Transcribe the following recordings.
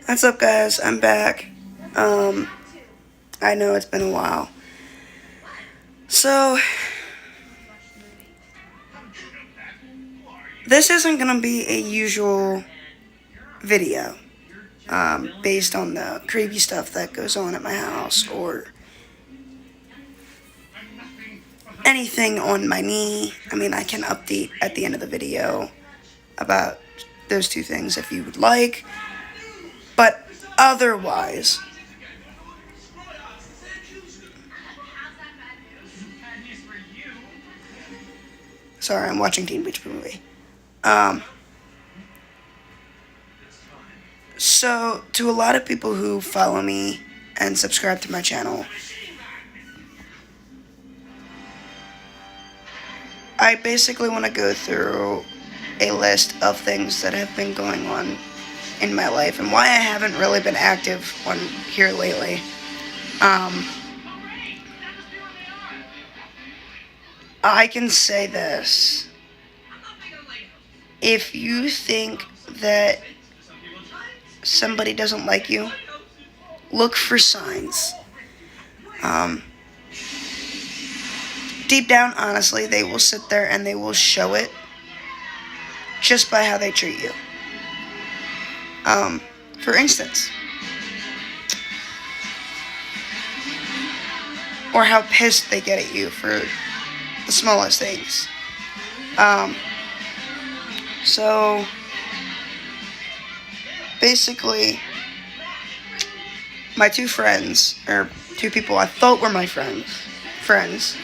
What's up, guys? I'm back. I know it's been a while. So, this isn't gonna be a usual video, based on the creepy stuff that goes on at my house or anything on my knee. I mean, I can update at the end of the video about those two things if you would like, but otherwise, sorry, I'm watching Teen Beach Movie. So, to a lot of people who follow me and subscribe to my channel, I basically want to go through a list of things that have been going on in my life and why I haven't really been active on here lately. I can say this. If you think that somebody doesn't like you, look for signs. Deep down, honestly, they will sit there and they will show it just by how they treat you. For instance, or how pissed they get at you for the smallest things. So, basically, my two friends, or two people I thought were my friends,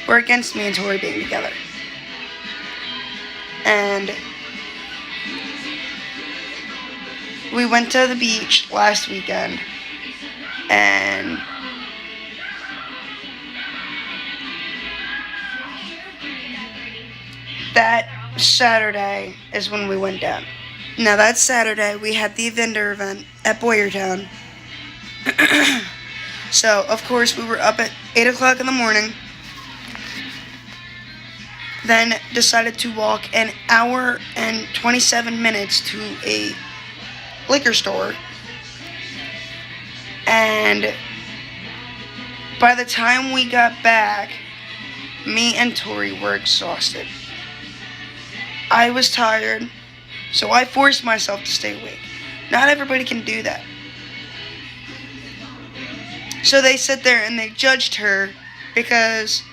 were against me and Tori being together. And we went to the beach last weekend, and that Saturday is when we went down. Now, that Saturday, we had the vendor event at Boyertown. So, of course, we were up at 8 o'clock in the morning. Then decided to walk an hour and 27 minutes to a liquor store. And by the time we got back, me and Tori were exhausted. I was tired, so I forced myself to stay awake. Not everybody can do that. So they sit there and they judged her because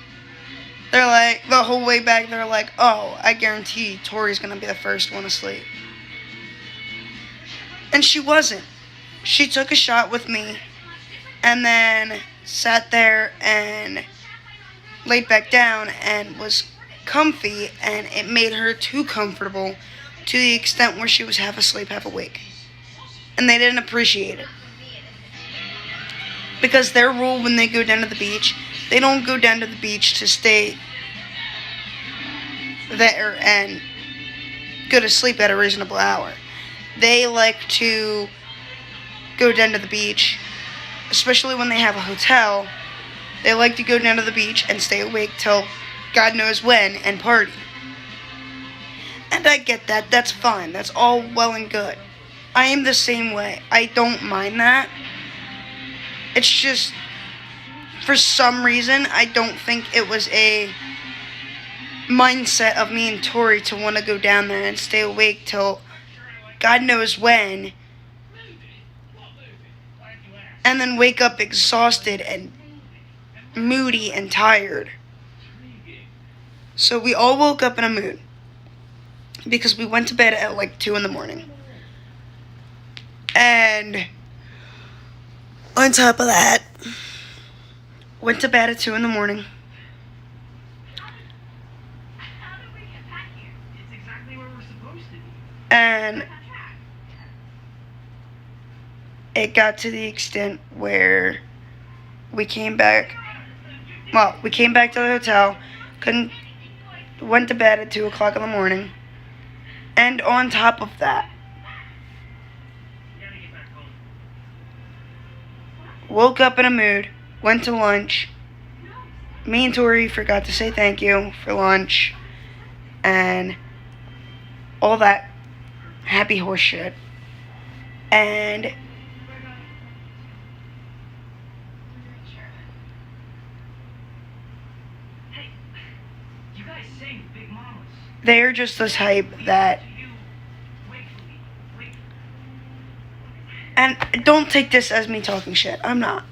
they're like, the whole way back, they're like, oh, I guarantee Tori's gonna be the first one asleep. And she wasn't. She took a shot with me and then sat there and laid back down and was comfy, and it made her too comfortable to the extent where she was half asleep, half awake. And they didn't appreciate it. Because their rule when they go down to the beach, they don't go down to the beach to stay there and go to sleep at a reasonable hour. They like to go down to the beach, especially when they have a hotel. They like to go down to the beach and stay awake till God knows when and party. And I get that. That's fine. That's all well and good. I am the same way. I don't mind that. It's just, for some reason, I don't think it was a mindset of me and Tori to want to go down there and stay awake till God knows when, and then wake up exhausted and moody and tired. So we all woke up in a mood because we went to bed at like 2 in the morning. And on top of that, went to bed at 2 in the morning. And it got to the extent where we came back to the hotel, went to bed at 2 o'clock in the morning. And on top of that, woke up in a mood, went to lunch. Me and Tori forgot to say thank you for lunch and all that happy horse shit. And they're just the type that, and don't take this as me talking shit, I'm not.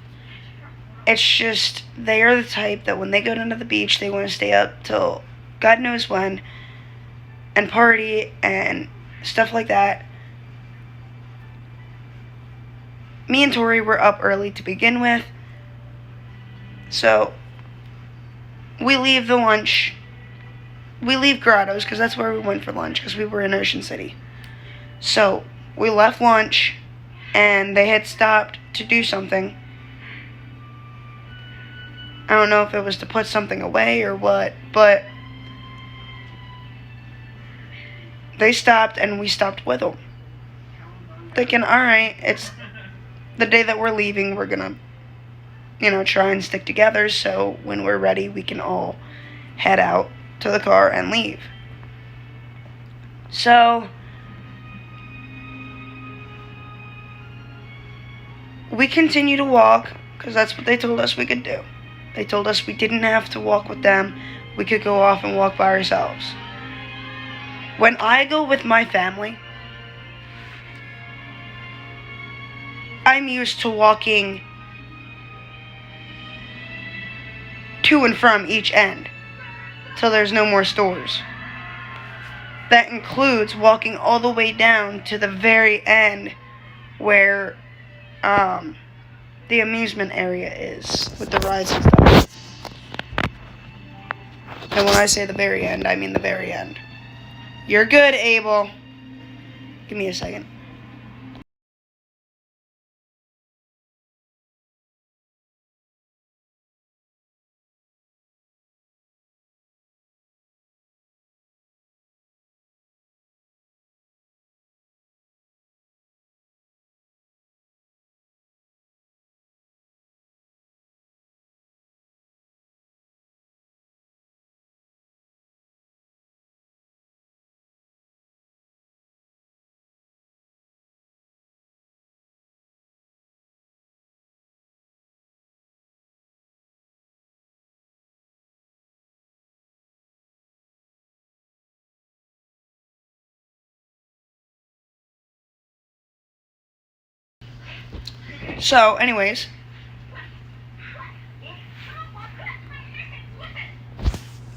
It's just, they are the type that when they go down to the beach, they want to stay up till God knows when, and party, and stuff like that. Me and Tori were up early to begin with, so we leave Grottoes, because that's where we went for lunch, because we were in Ocean City. So, we left lunch, and they had stopped to do something. I don't know if it was to put something away or what, but they stopped, and we stopped with them. Thinking, alright, it's the day that we're leaving, we're gonna, try and stick together, so when we're ready, we can all head out to the car and leave. So, we continue to walk, because that's what they told us we could do. They told us we didn't have to walk with them, we could go off and walk by ourselves. When I go with my family, I'm used to walking to and from each end till there's no more stores. That includes walking all the way down to the very end where the amusement area is with the rides and stuff. And when I say the very end, I mean the very end. You're good, Abel. Give me a second. So, anyways,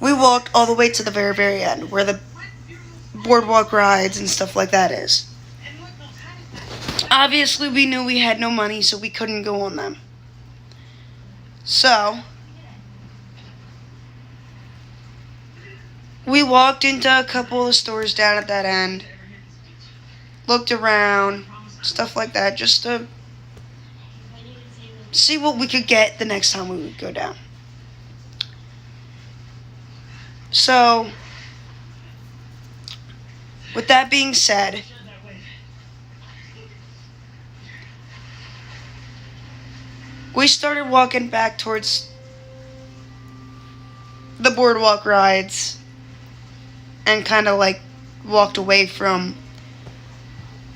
we walked all the way to the very, very end, where the boardwalk rides and stuff like that is. Obviously, we knew we had no money, so we couldn't go on them. So, we walked into a couple of stores down at that end, looked around, stuff like that, just to see what we could get the next time we would go down. So, with that being said, we started walking back towards the boardwalk rides and kind of like walked away from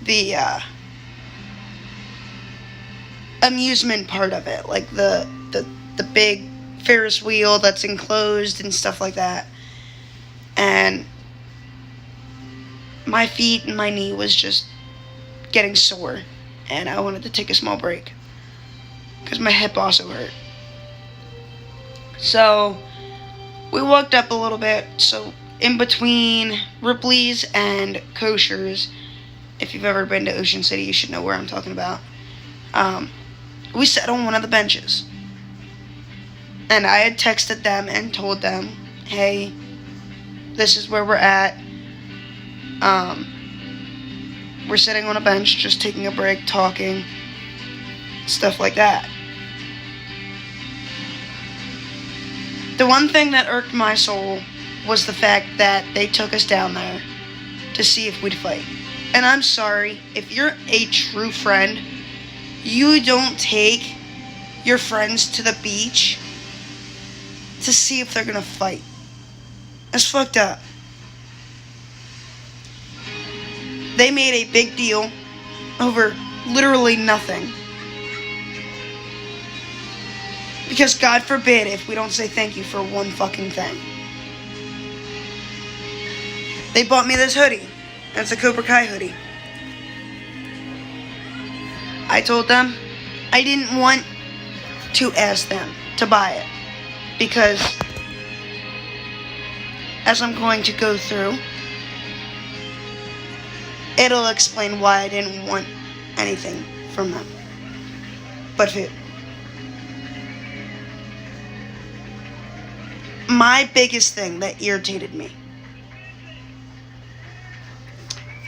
the amusement part of it, like the big Ferris wheel that's enclosed and stuff like that. And my feet and my knee was just getting sore, and I wanted to take a small break because my hip also hurt. So we walked up a little bit. So in between Ripley's and Kosher's, if you've ever been to Ocean City, you should know where I'm talking about. We sat on one of the benches, and I had texted them and told them, hey, this is where we're at. We're sitting on a bench, just taking a break, talking, stuff like that. The one thing that irked my soul was the fact that they took us down there to see if we'd fight. And I'm sorry, if you're a true friend, you don't take your friends to the beach to see if they're gonna fight. That's fucked up. They made a big deal over Literally nothing. Because God forbid if we don't say thank you for one fucking thing. They bought me this hoodie. And it's a Cobra Kai hoodie. I told them I didn't want to ask them to buy it. Because as I'm going to go through, it'll explain why I didn't want anything from them but food. My biggest thing that irritated me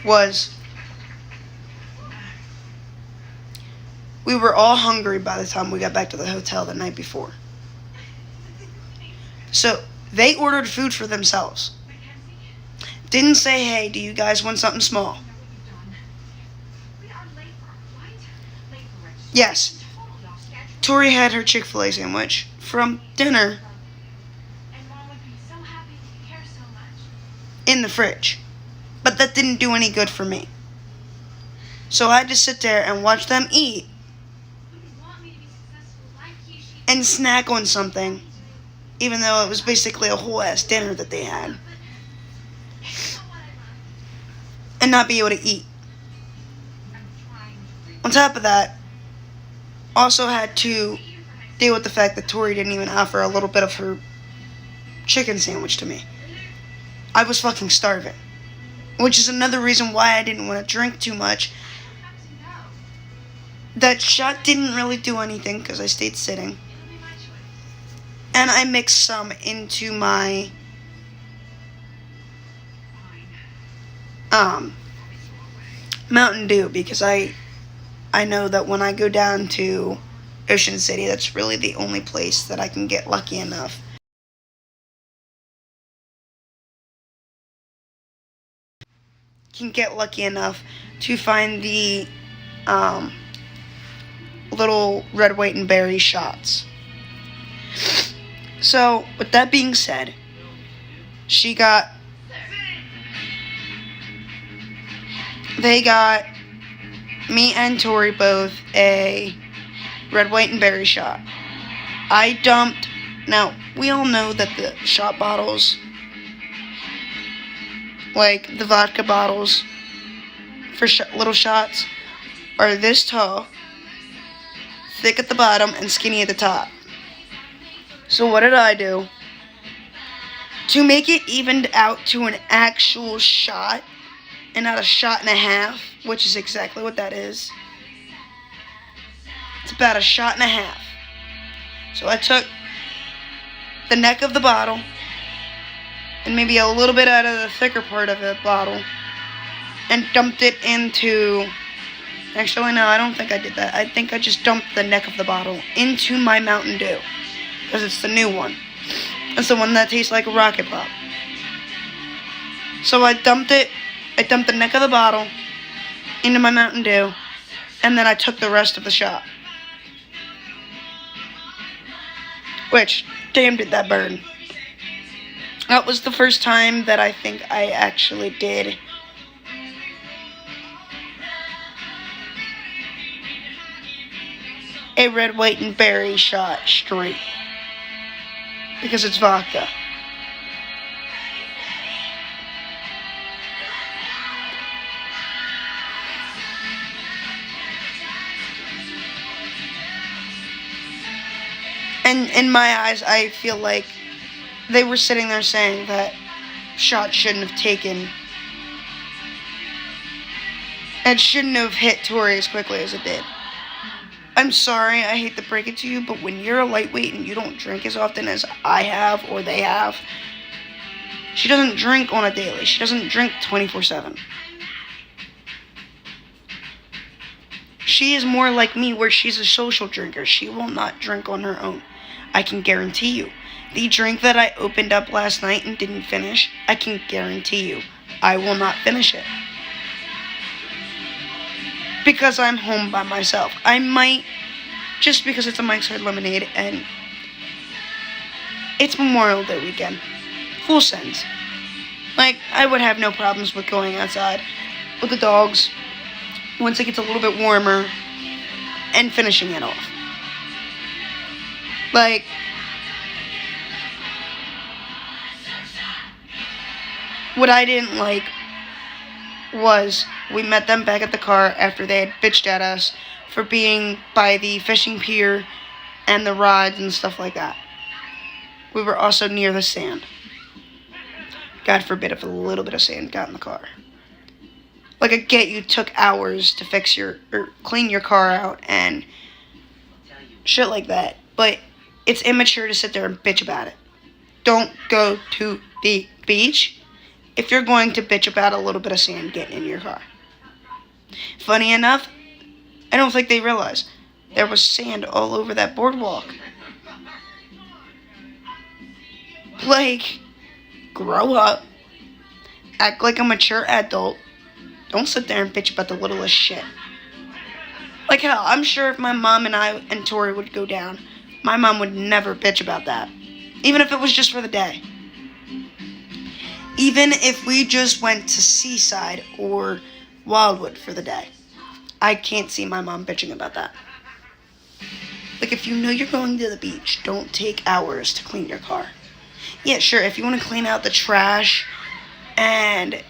was we were all hungry by the time we got back to the hotel the night before. So they ordered food for themselves. Didn't say, hey, do you guys want something small? Yes. Tori had her Chick-fil-A sandwich from dinner in the fridge. But that didn't do any good for me. So I had to sit there and watch them eat and snack on something, even though it was basically a whole ass dinner that they had, and not be able to eat. On top of that, also had to deal with the fact that Tori didn't even offer a little bit of her chicken sandwich to me. I was fucking starving. Which is another reason why I didn't want to drink too much. That shot didn't really do anything because I stayed sitting. And I mixed some into my Mountain Dew because I know that when I go down to Ocean City, that's really the only place that I can get lucky enough to find the little red, white, and berry shots. So, with that being said, they got me and Tori both a red, white, and berry shot. Now, we all know that the shot bottles, like the vodka bottles for little shots, are this tall, thick at the bottom, and skinny at the top. So what did I do? To make it evened out to an actual shot, and not a shot and a half, which is exactly what that is. It's about a shot and a half. So I took the neck of the bottle, and maybe a little bit out of the thicker part of the bottle, and dumped it into... Actually, no, I don't think I did that. I think I just dumped the neck of the bottle into my Mountain Dew. Because it's the new one. It's the one that tastes like a Rocket Pop. So I dumped the neck of the bottle into my Mountain Dew, and then I took the rest of the shot. Which, damn did that burn. That was the first time that I think I actually did a red, white, and berry shot straight. Because it's vodka. And in my eyes, I feel like they were sitting there saying that shot shouldn't have taken... It shouldn't have hit Tori as quickly as it did. I'm sorry, I hate to break it to you, but when you're a lightweight and you don't drink as often as I have or they have, she doesn't drink on a daily. She doesn't drink 24/7. She is more like me where she's a social drinker. She will not drink on her own. I can guarantee you. The drink that I opened up last night and didn't finish, I can guarantee you, I will not finish it. Because I'm home by myself. I might, just because it's a Mike's Hard Lemonade and it's Memorial Day weekend. Full sends. Like, I would have no problems with going outside with the dogs, once it gets a little bit warmer, and finishing it off. Like, what I didn't like was we met them back at the car after they had bitched at us for being by the fishing pier and the rods and stuff like that. We were also near the sand. God forbid if a little bit of sand got in the car. Like, I get you took hours to fix or clean your car out and shit like that, but it's immature to sit there and bitch about it. Don't go to the beach if you're going to bitch about a little bit of sand getting in your car. Funny enough, I don't think they realized there was sand all over that boardwalk. Like, grow up. Act like a mature adult. Don't sit there and bitch about the littlest shit. Like, hell, I'm sure if my mom and I and Tori would go down, my mom would never bitch about that. Even if it was just for the day. Even if we just went to Seaside or Wildwood for the day. I can't see my mom bitching about that. Like, if you know you're going to the beach, don't take hours to clean your car. Yeah, sure, if you want to clean out the trash and,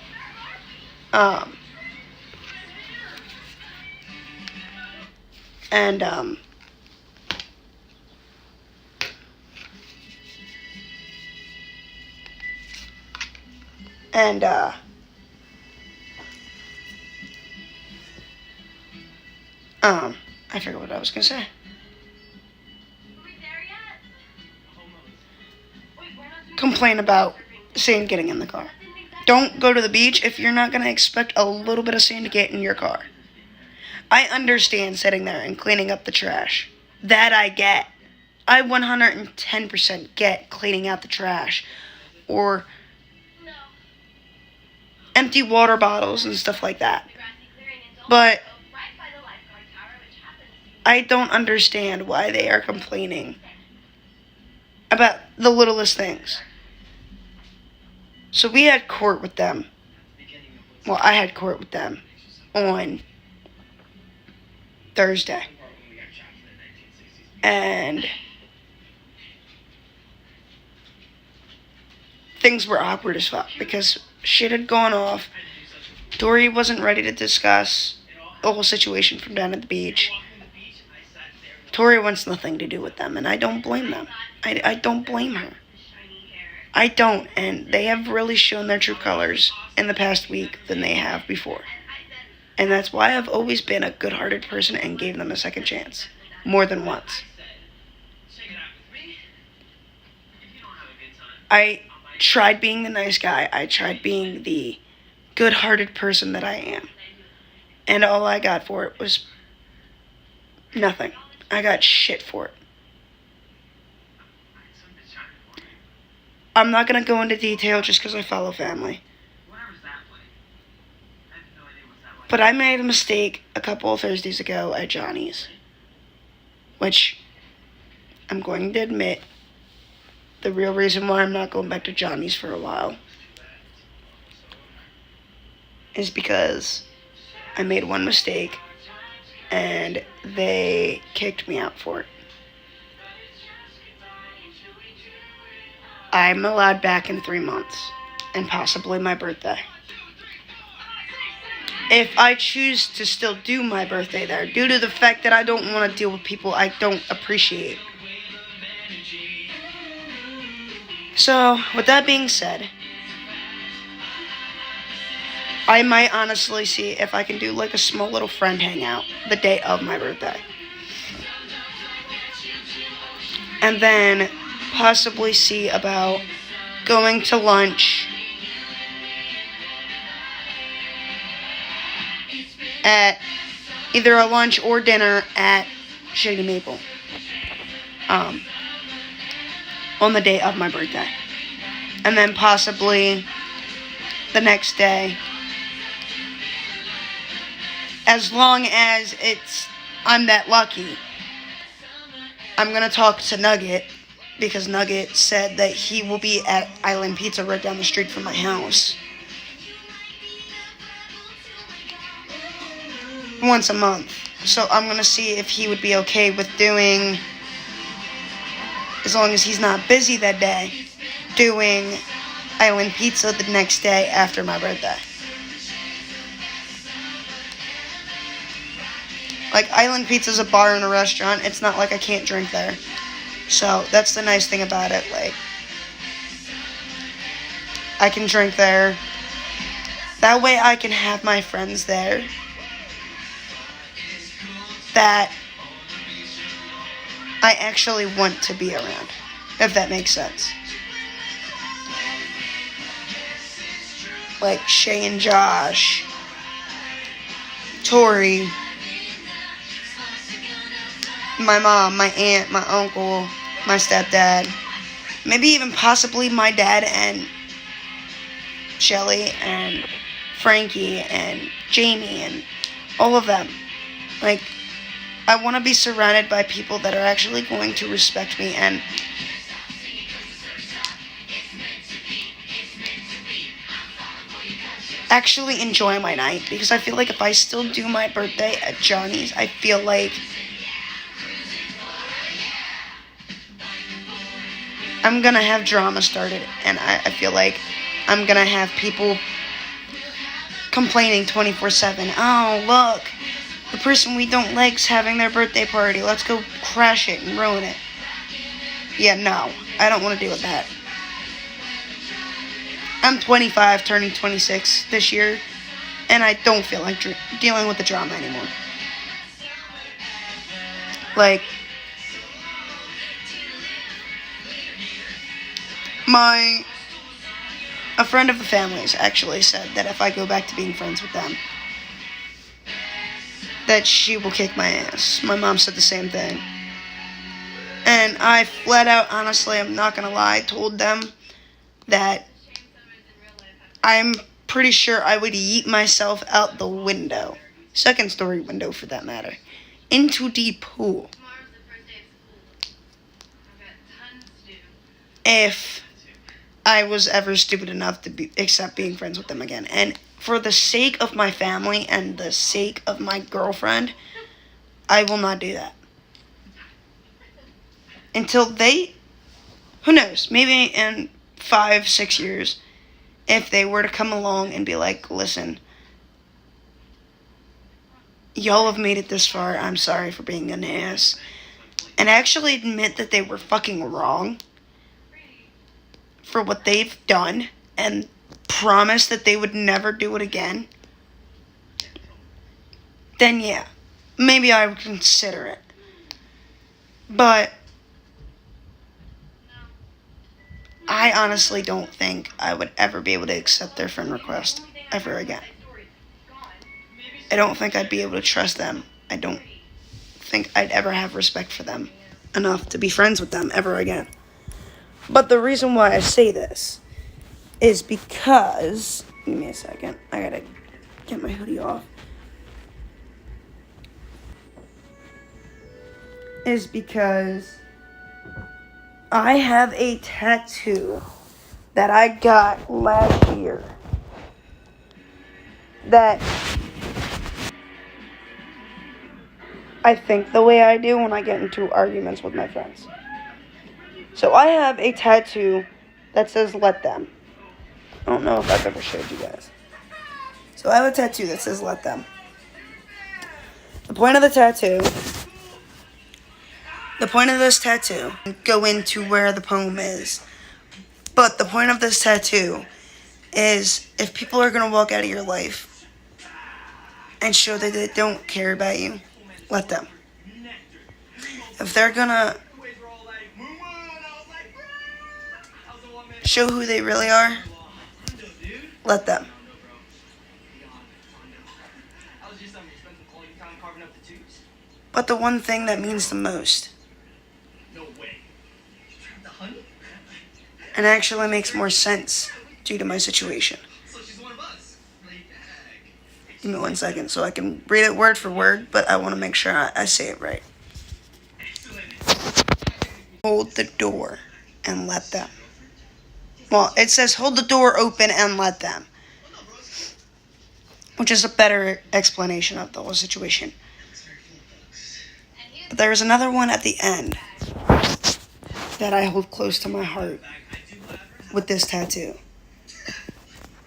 I forgot what I was gonna say. Complain about sand getting in the car. Don't go to the beach if you're not gonna expect a little bit of sand to get in your car. I understand sitting there and cleaning up the trash. That I get. I 110% get cleaning out the trash. Or empty water bottles and stuff like that. But I don't understand why they are complaining about the littlest things. So we had court with them. Well, I had court with them on Thursday. And things were awkward as fuck because shit had gone off. Dory wasn't ready to discuss the whole situation from down at the beach. Tori wants nothing to do with them, and I don't blame them. I don't blame her. I don't, and they have really shown their true colors in the past week than they have before. And that's why I've always been a good-hearted person and gave them a second chance. More than once. I tried being the nice guy. I tried being the good-hearted person that I am. And all I got for it was nothing. I got shit for it. I'm not going to go into detail just because I follow family. But I made a mistake a couple of Thursdays ago at Johnny's. Which, I'm going to admit, the real reason why I'm not going back to Johnny's for a while is because I made one mistake and they kicked me out for it. I'm allowed back in 3 months, and possibly my birthday. If I choose to still do my birthday there, due to the fact that I don't want to deal with people I don't appreciate. So, with that being said, I might honestly see if I can do like a small little friend hangout the day of my birthday. And then possibly see about going to lunch at either a lunch or dinner at Shady Maple on the day of my birthday. And then possibly the next day, as long as I'm that lucky, I'm going to talk to Nugget, because Nugget said that he will be at Island Pizza right down the street from my house. once a month. So I'm going to see if he would be okay with doing, as long as he's not busy that day, doing Island Pizza the next day after my birthday. Like, Island Pizza's a bar and a restaurant. It's not like I can't drink there. So that's the nice thing about it. Like, I can drink there. That way I can have my friends there that I actually want to be around, if that makes sense. Like Shay and Josh, Tori, my mom, my aunt, my uncle, my stepdad, maybe even possibly my dad and Shelly and Frankie and Jamie and all of them. Like, I want to be surrounded by people that are actually going to respect me and actually enjoy my night. Because I feel like if I still do my birthday at Johnny's, I feel like I'm going to have drama started. And I feel like I'm going to have people complaining 24/7. Oh, look, the person we don't like's having their birthday party. Let's go crash it and ruin it. Yeah, no, I don't want to deal with that. I'm 25, turning 26 this year, and I don't feel like dealing with the drama anymore. Like, a friend of the family's actually said that if I go back to being friends with them, that she will kick my ass. My mom said the same thing. And I flat out, honestly, I'm not gonna lie, told them that I'm pretty sure I would yeet myself out the window, second story window for that matter, into the pool, if I was ever stupid enough to accept being friends with them again. And for the sake of my family and the sake of my girlfriend, I will not do that. Until they, who knows, maybe in 5-6 years, if they were to come along and be like, listen, y'all have made it this far, I'm sorry for being an ass, and actually admit that they were fucking wrong for what they've done, and promise that they would never do it again, then yeah, maybe I would consider it. But I honestly don't think I would ever be able to accept their friend request ever again. I don't think I'd be able to trust them. I don't think I'd ever have respect for them enough to be friends with them ever again. But the reason why I say this is because, give me a second, I gotta get my hoodie off, is because I have a tattoo that I got last year that I think the way I do when I get into arguments with my friends. So I have a tattoo that says "Let Them." I don't know if I've ever showed you guys. So I have a tattoo that says "Let Them." The point of this tattoo, go into where the poem is. But the point of this tattoo is, if people are going to walk out of your life and show that they don't care about you, let them. If they're going to show who they really are, let them. But the one thing that means the most, and actually makes more sense due to my situation. Give me 1 second so I can read it word for word, but I want to make sure I say it right. Hold the door and let them. Well, it says hold the door open and let them. which is a better explanation of the whole situation. But there's another one at the end that I hold close to my heart with this tattoo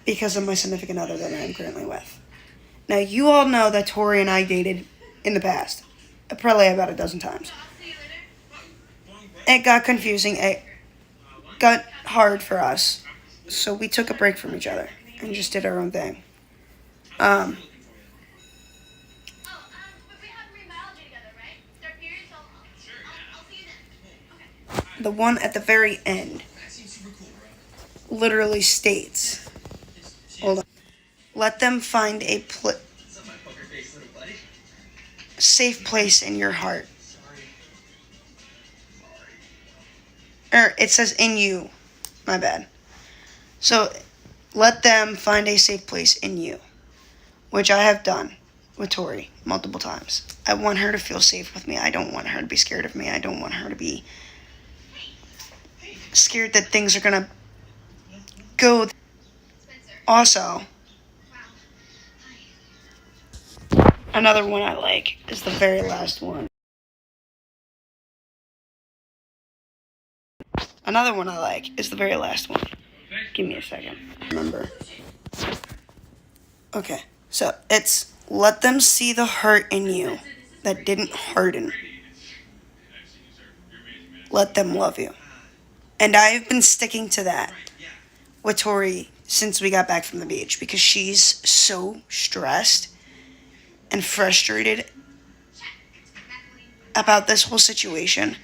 because of my significant other that I'm currently with. Now, you all know that Tori and I dated in the past, probably about a dozen times. It got confusing. It got hard for us, so we took a break from each other and just did our own thing. The one at the very end literally states, hold on, let them find a safe place in your heart. Or it says in you, my bad. So let them find a safe place in you, which I have done with Tori multiple times. I want her to feel safe with me. I don't want her to be scared of me. I don't want her to be scared that things are gonna go. Also, another one I like is the very last one. Another one I like is the very last one. Give me a second. Remember. Okay, so it's let them see the hurt in you that didn't harden. Let them love you. And I've been sticking to that with Tori since we got back from the beach because she's so stressed and frustrated about this whole situation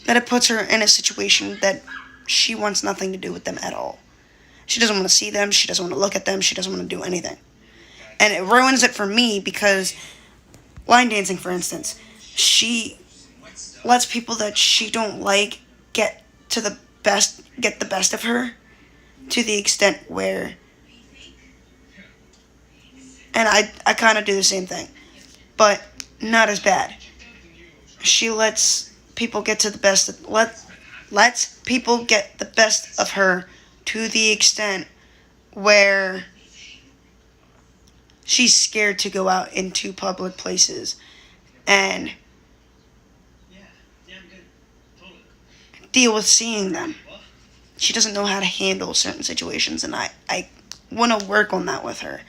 that it puts her in a situation that she wants nothing to do with them at all. She doesn't want to see them. She doesn't want to look at them. She doesn't want to do anything. And it ruins it for me because line dancing, for instance, she lets people that she don't like get the best of her to the extent where, and I kind of do the same thing, but not as bad. She lets people get to the best, lets people get the best of her to the extent where she's scared to go out into public places and deal with seeing them. She doesn't know how to handle certain situations, and I want to work on that with her.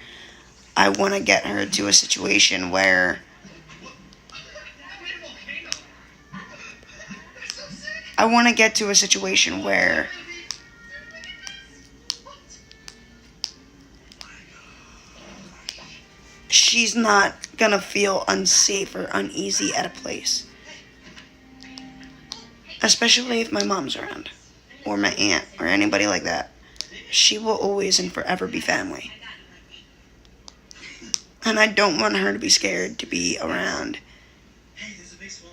I want to get her to a situation where she's not gonna feel unsafe or uneasy at a place. Especially if my mom's around, or my aunt, or anybody like that. She will always and forever be family. And I don't want her to be scared to be around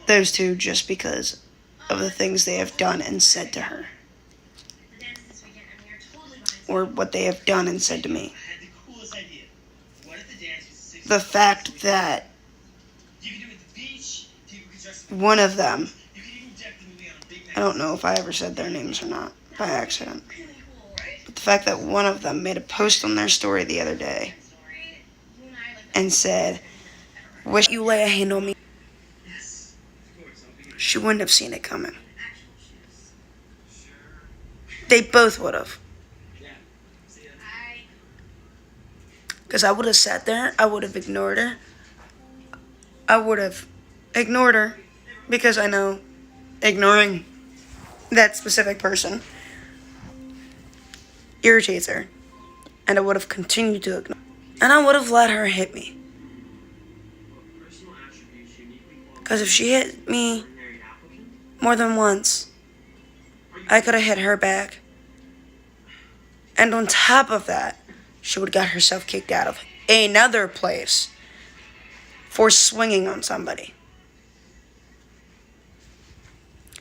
those two just because of the things they have done and said to her. Or what they have done and said to me. The fact that one of them, I don't know if I ever said their names or not, by accident, but the fact that one of them made a post on their story the other day and said, wish you lay a hand on me, she wouldn't have seen it coming. They both would have. Because I would have sat there, I would have ignored her. I would have ignored her because I know ignoring that specific person irritates her. And I would have continued to ignore. And I would have let her hit me. Because if she hit me more than once, I could have hit her back. And on top of that, she would have got herself kicked out of another place for swinging on somebody.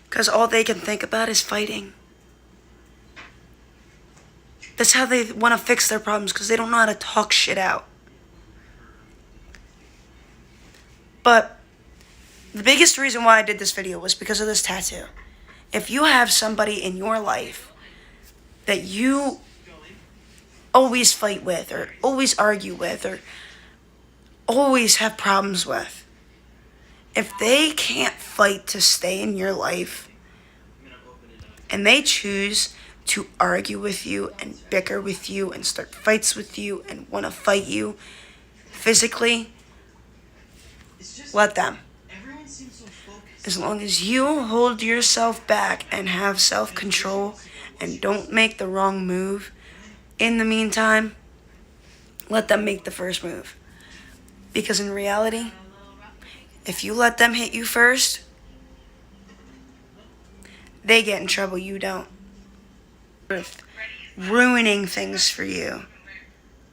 Because all they can think about is fighting. That's how they want to fix their problems, because they don't know how to talk shit out. But the biggest reason why I did this video was because of this tattoo. If you have somebody in your life that you always fight with, or always argue with, or always have problems with, if they can't fight to stay in your life, and they choose to argue with you and bicker with you and start fights with you and want to fight you physically, let them. As long as you hold yourself back and have self-control and don't make the wrong move, in the meantime, let them make the first move. Because in reality, if you let them hit you first, they get in trouble, you don't. Ruining things for you.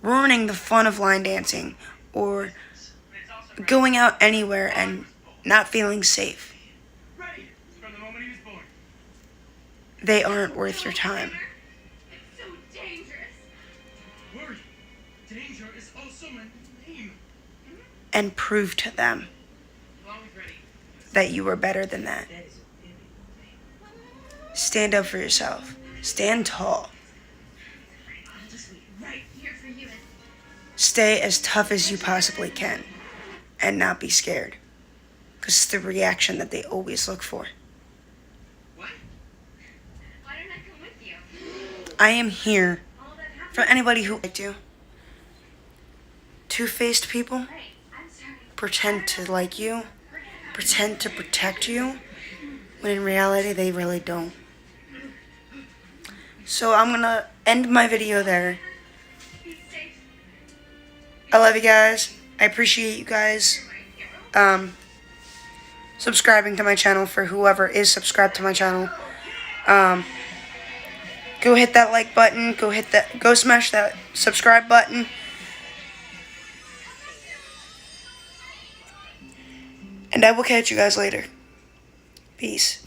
Ruining the fun of line dancing. Or going out anywhere and not feeling safe. They aren't worth your time. It's so dangerous. Worry. Danger is also my name. And prove to them that you are better than that. Stand up for yourself. Stand tall. I'll just wait right here for you. Stay as tough as you possibly can. And not be scared. Because it's the reaction that they always look for. What? Why don't I come with you? I am here for anybody who liked you. Two-faced people Hey, I'm sorry. pretend to like you, pretend to protect you, when in reality they really don't. So I'm gonna end my video there. Be safe. I love you guys. I appreciate you guys subscribing to my channel. For whoever is subscribed to my channel, go hit that like button. Go smash that subscribe button. And I will catch you guys later. Peace.